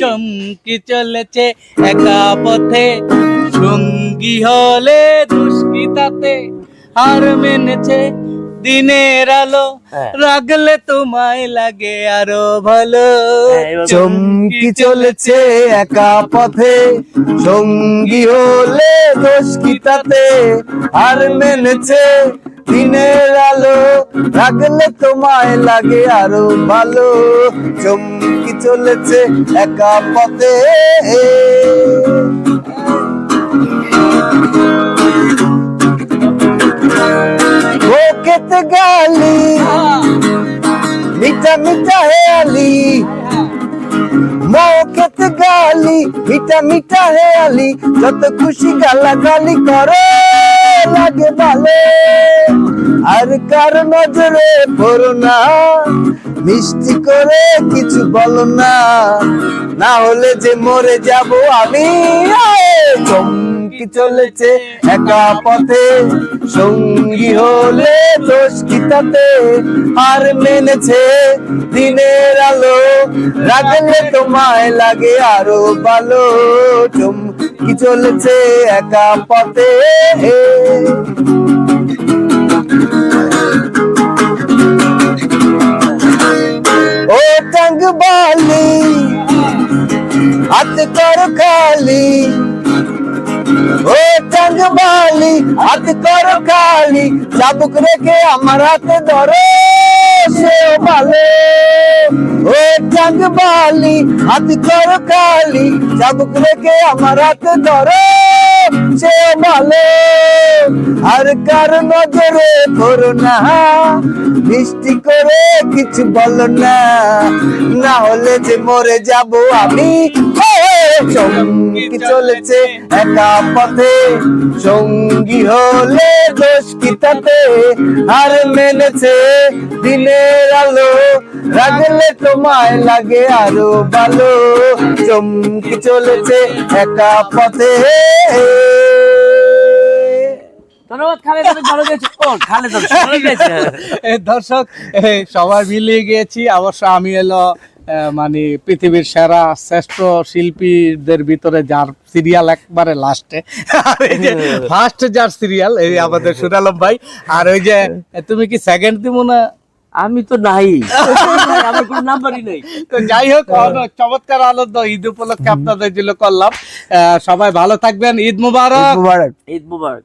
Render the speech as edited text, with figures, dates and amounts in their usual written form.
চমকি চলেছে একা পথে, সঙ্গী হলে দুষ্কৃতাতে, হার মেনেছে দিনের আলো, রাগলে তোমায় লাগে আরো ভালো। চমকি চলেছে একা পথে, সঙ্গী হলে দোষ কি তাতে, আর মেনেছে দিনের আলো, রাগলে তোমায় লাগে আরো ভালো। চমকি চলেছে একা পথে। খেতে গালি মিঠা মিঠা হেয়ালি, খেতে গালি মিঠা মিঠা হেয়ালি, যত খুশি গালাগালি করো লাগে ভালো। আর কার নজরে পড়ো না, মিষ্টি করে কিছু বলো না, না হলে যে মরে যাব আমি। চমকি চলেছে একা পথে, সঙ্গী হলে দোষ কি তাতে, আর মেনেছে দিনের আলো, রাগলে তোমায় লাগে আরো ভালো। চমকি চলেছে একা পথে। ও টাঙ্গ বালি হাত কর খালি, ও টাঙ্গ বালি হাত কর খালি, চাবুক রেখে আমার হাতে ধরো সেও ভালো। ও টাঙ্গ বালি হাত কর খালি, চাবুক রেখে আমার হাতে ধরো সেও ভালো। আর কার নজরে পড়ো না, মিষ্টি করে কিছু বলো না, না হলে যে মরে যাব আমি। চমকি চলেছে একা পথে, সঙ্গী হলে দোষ কি তাতে, আর মেনেছে দিনের আলো, রাগলে তোমায় লাগে আরো ভালো। চমকি চলেছে একা পথে। দর্শক সবাই মিলিয়ে গিয়েছি। অবশ্য আমি এলো মানে পৃথিবীর সেরা শ্রেষ্ঠ শিল্পীদের ভিতরে যার সিরিয়াল একবারে লাস্টে, ফার্স্ট যার সিরিয়াল এই আমাদের সুরালম ভাই। আর ওই যে তুমি কি সেকেন্ড দিব না? আমি তো নাই, আমার কোনো নাম্বারই নেই। তো যাই হোক, চমৎকার আনন্দ ঈদ উপলক্ষে আপনাদের জন্য করলাম। সবাই ভালো থাকবেন। ঈদ মুবারক। ঈদ মুবারক।